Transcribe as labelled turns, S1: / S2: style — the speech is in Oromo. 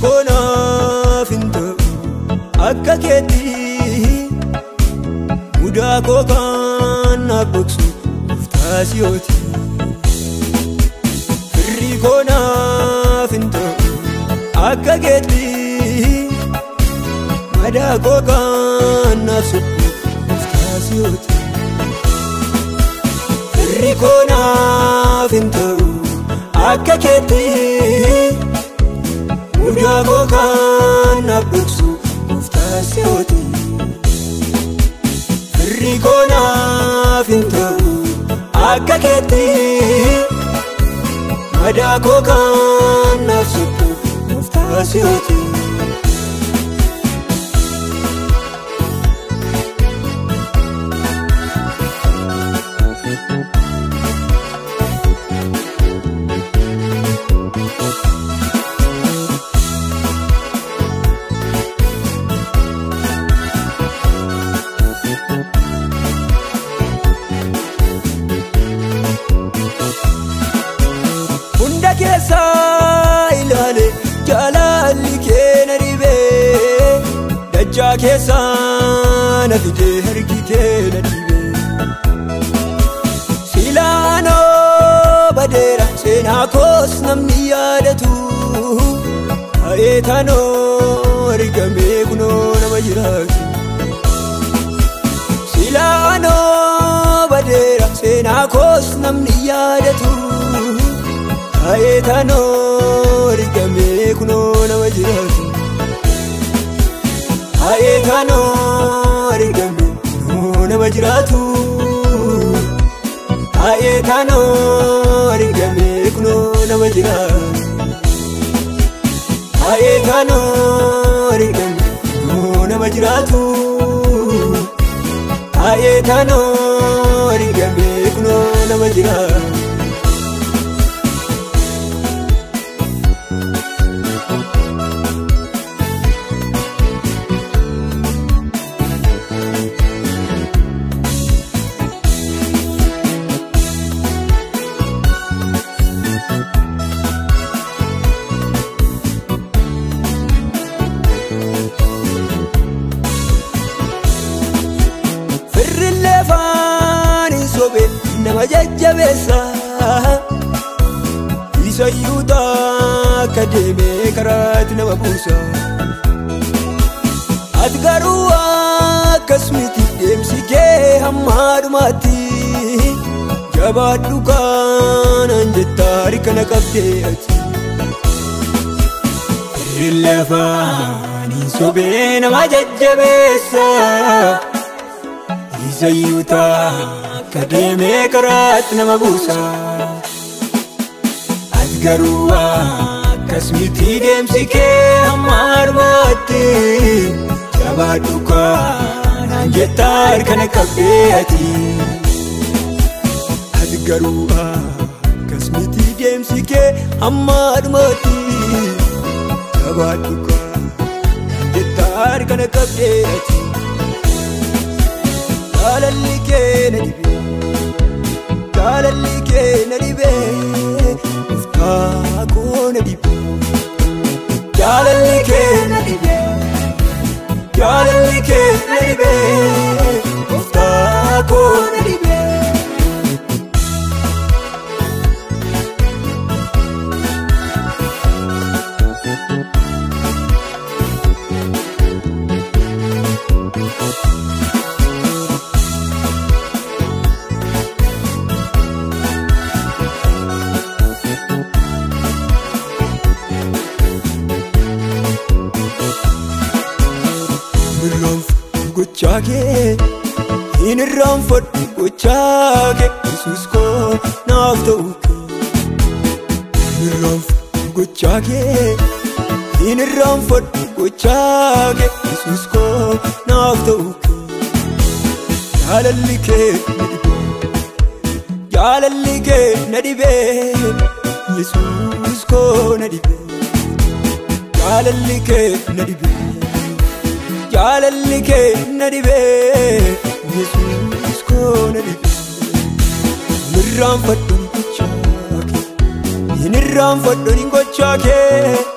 S1: konaaf hin ta'u akka keetti mudaa koo kan naaf dhoksu gooftaa si'ooti. Firri konaaf hin ta'u akka keetti madaa koo kan naaf suphu gooftaa si'ooti. Firri konaaf hin ta'u akka keetti mudaa koo kan naaf dhoksu gooftaa si'ooti. Firri konaaf hin ta'u akka keetti madaa koo kan naaf suphu gooftaa si'ooti. Hunda keessa ilaale jaalalli kee na dhibee, dachaa keessa na fidee harki kee na dhibee. Silaanoo badeera seenaa koos namni yaadatu, ta'ee taanoo argamee kunoo nama jiraatu. Silaanoo badeera seenaa koos namni yaadatu, ta'ee taanoo argamee kunoo nama jiraatu. Ta'ee taanoo argamee kunoo nama jiraatu. Ta'ee taanoo argamee kunoo nama jiraatu. Ta'ee taanoo argamee kunoo nama jiraatu. Ta'ee taanoo argamee kunoo nama jiraatu. Nama jajjabeessa isa yuuta akka deemee karaatti nama buusa. Ati garuu akkas miti deemsi kee hamma dhumaatti, jabaadhu kaanaan jettaa harka na qabdee ati. Firri lafaan hin sobee nama jajjabeessa isa yuuta akka deemee karaatti nama buusa. Ati garuu akkas miti deemsi kee hamma dhumaatti, jabaadhu kaanaan jettaa harka na qabdee ati. Ati garuu akkas miti deemsi kee hamma dhumaatti, jabaadhu kaanaan jettaa harka na qabdee ati. Jaalalli kee na dhibee, jaalalli kee na dhibee, gooftaa koo na dhibee. Jaalalli kee na dhibee, jaalalli kee na dhibee, gooftaa koo na dhibee. Gochaa kee hin irraanfadhu, gochaa kee Yesuus koo naaf ta'u kee. Hin irraanfadhu gochaa kee, hin irraanfadhu gochaa kee Yesuus koo naaf ta'u kee. Jaalalli kee na dhibee, jaalalli kee na dhibee, Yesuus koo na dhibee. Jaalalli kee na dhibee, jaalalli kee na dhibee, Yesuus koo na dhibee. Hin irraanfadhu gochaa kee, hin irraanfadhu gochaa kee.